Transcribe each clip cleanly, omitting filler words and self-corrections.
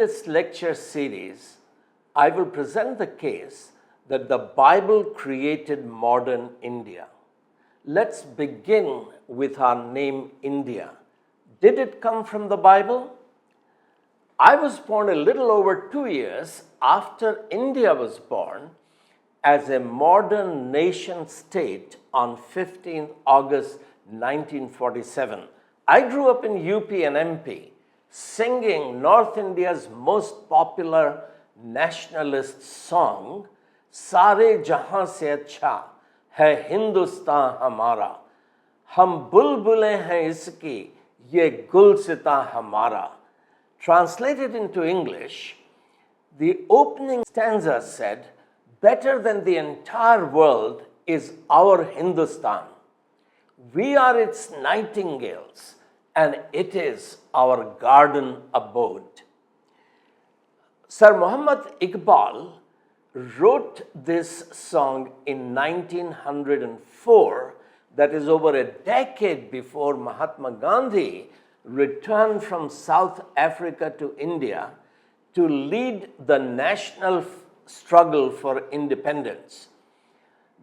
this lecture series, I will present the case that the Bible created modern India. Let's begin with our name India. Did it come from the Bible? I was born a little over 2 years after India was born as a modern nation state on 15th August 1947. I grew up in UP and MP, singing North India's most popular nationalist song, Sare Jahan Se Acha Hai Hindustan Hamara. Hum bulbule hain iski, ye gulsita hamara. Translated into English, the opening stanza said, "Better than the entire world is our Hindustan. We are its nightingales, and it is our garden abode." Sir Muhammad Iqbal wrote this song in 1904, that is over a decade before Mahatma Gandhi returned from South Africa to India to lead the national struggle for independence.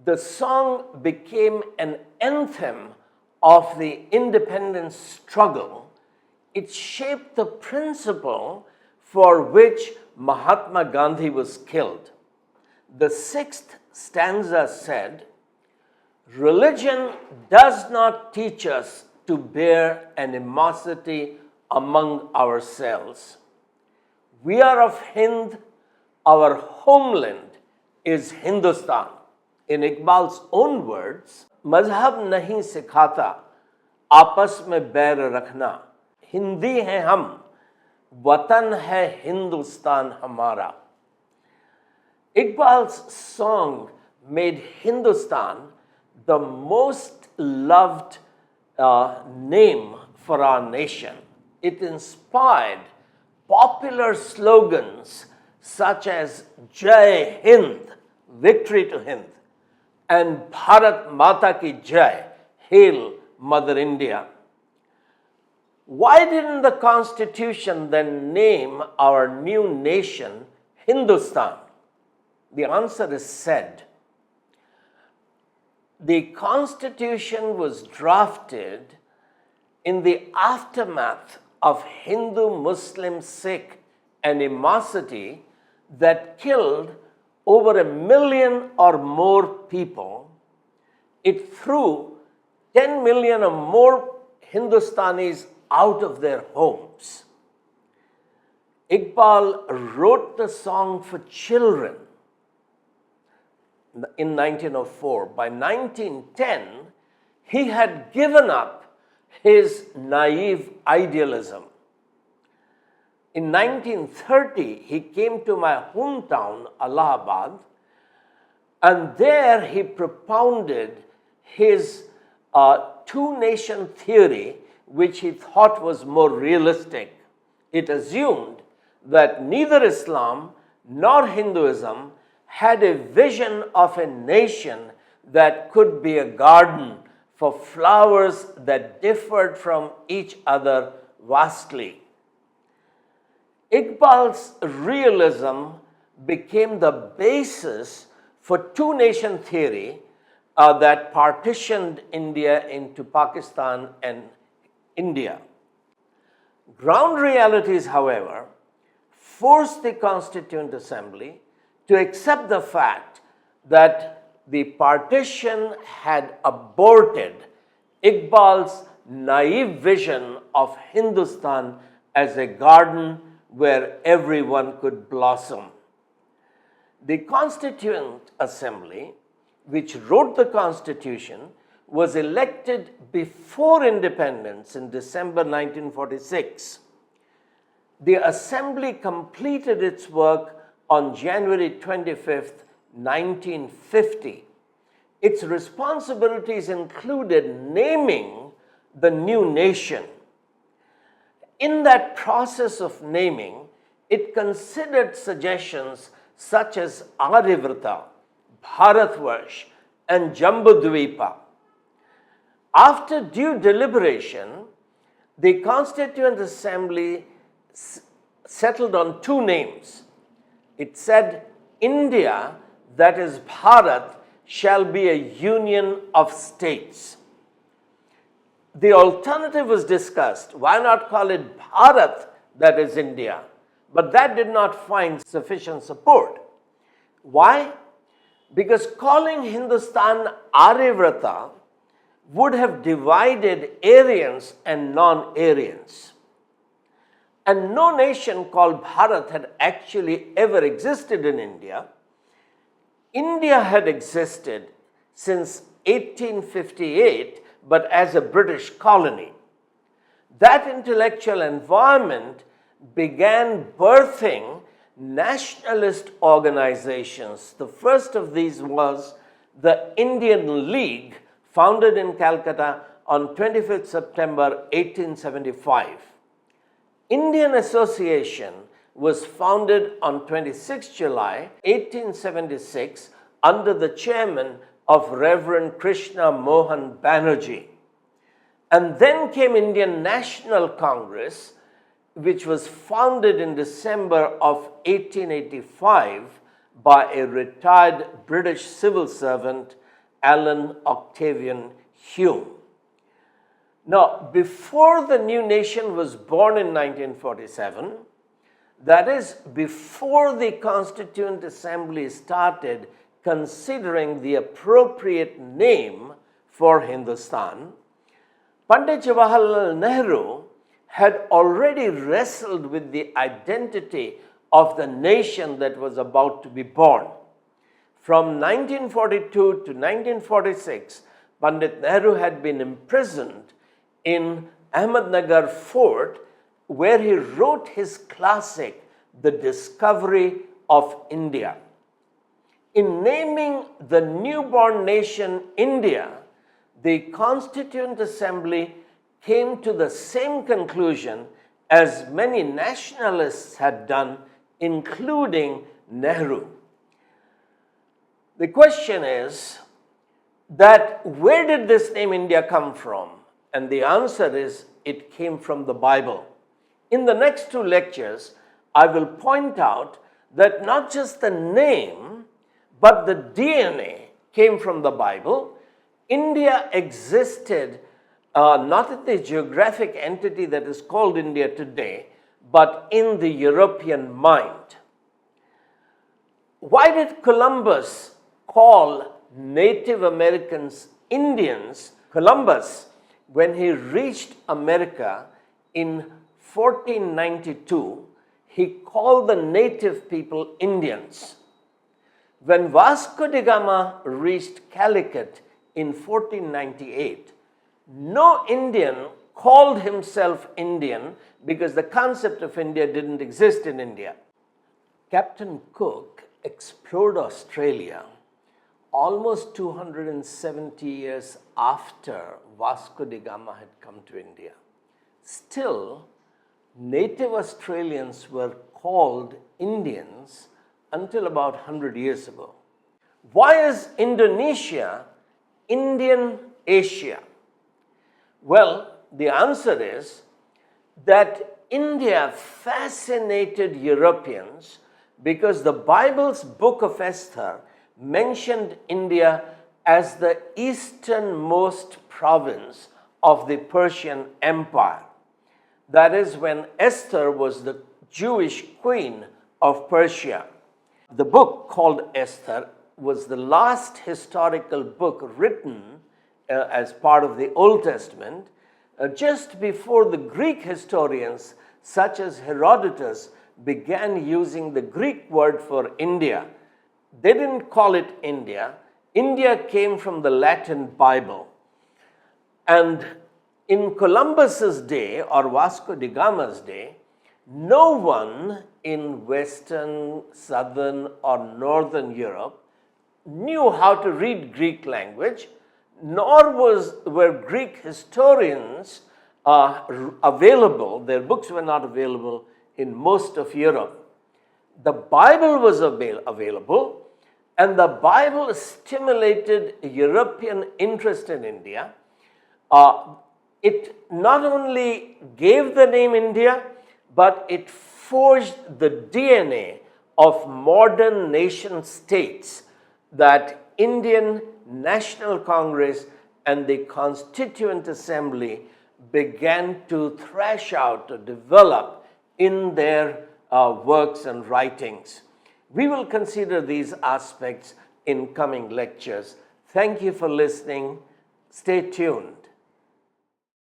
The song became an anthem of the independence struggle. It shaped the principle for which Mahatma Gandhi was killed. The sixth stanza said, "Religion does not teach us to bear animosity among ourselves. We are of Hind, our homeland is Hindustan." In Iqbal's own words, "मजहब नहीं सिखाता आपस में बैर रखना, हिंदी हैं हम, वतन है हिंदुस्तान हमारा." Iqbal's song made Hindustan the most loved name for our nation. It inspired popular slogans such as Jai Hind, victory to Hind, and Bharat Mata ki Jai, hail Mother India. Why didn't the Constitution then name our new nation Hindustan? The answer is said. The Constitution was drafted in the aftermath of Hindu-Muslim Sikh animosity that killed over 1 million or more people. It threw 10 million or more Hindustanis out of their homes. Iqbal wrote the song for children in 1904. By 1910, he had given up his naive idealism. In 1930, he came to my hometown, Allahabad, and there he propounded his two-nation theory, which he thought was more realistic. It assumed that neither Islam nor Hinduism had a vision of a nation that could be a garden for flowers that differed from each other vastly. Iqbal's realism became the basis for two-nation theory that partitioned India into Pakistan and India. Ground realities, however, forced the Constituent Assembly to accept the fact that the partition had aborted Iqbal's naive vision of Hindustan as a garden where everyone could blossom. The Constituent Assembly, which wrote the Constitution, was elected before independence in December 1946. The Assembly completed its work on January 25th, 1950. Its responsibilities included naming the new nation. In that process of naming, it considered suggestions such as Aryavrata, Bharatvarsh, and Jambudvipa. After due deliberation, the Constituent Assembly settled on two names. It said, India, that is Bharat, shall be a union of states. The alternative was discussed. Why not call it Bharat, that is India? But that did not find sufficient support. Why? Because calling Hindustan Aryavrata would have divided Aryans and non-Aryans. And no nation called Bharat had actually ever existed in India. India had existed since 1858, but as a British colony. That intellectual environment began birthing nationalist organizations. The first of these was the Indian League, founded in Calcutta on 25th September 1875. Indian Association was founded on 26 July 1876 under the chairman of Reverend Krishna Mohan Banerjee. And then came Indian National Congress, which was founded in December of 1885 by a retired British civil servant, Alan Octavian Hume. Now, before the new nation was born in 1947, that is, before the Constituent Assembly started considering the appropriate name for Hindustan, Pandit Jawaharlal Nehru had already wrestled with the identity of the nation that was about to be born. From 1942 to 1946, Pandit Nehru had been imprisoned in Ahmednagar Fort, where he wrote his classic, The Discovery of India. In naming the newborn nation India, the Constituent Assembly came to the same conclusion as many nationalists had done, including Nehru. The question is that where did this name India come from? And the answer is it came from the Bible. In the next two lectures, I will point out that not just the name, but the DNA came from the Bible. India existed not in the geographic entity that is called India today, but in the European mind. Why did Columbus call Native Americans Indians? Columbus, when he reached America in 1492, he called the native people Indians. When Vasco da Gama reached Calicut in 1498, no Indian called himself Indian because the concept of India didn't exist in India. Captain Cook explored Australia almost 270 years after Vasco da Gama had come to India. Still, native Australians were called Indians until about 100 years ago. Why is Indonesia Indian Asia? Well, the answer is that India fascinated Europeans because the Bible's book of Esther mentioned India as the easternmost province of the Persian Empire. That is, when Esther was the Jewish queen of Persia. The book called Esther was the last historical book written as part of the Old Testament just before the Greek historians such as Herodotus began using the Greek word for India. They didn't call it India. India came from the Latin Bible. And in Columbus's day, or Vasco da Gama's day, no one in Western, Southern, or Northern Europe knew how to read Greek language, nor were Greek historians available. Their books were not available in most of Europe. The Bible was available, and the Bible stimulated European interest in India. It not only gave the name India, but it forged the DNA of modern nation states that Indian National Congress and the Constituent Assembly began to thrash out or develop in their works and writings. We will consider these aspects in coming lectures. Thank you for listening. Stay tuned.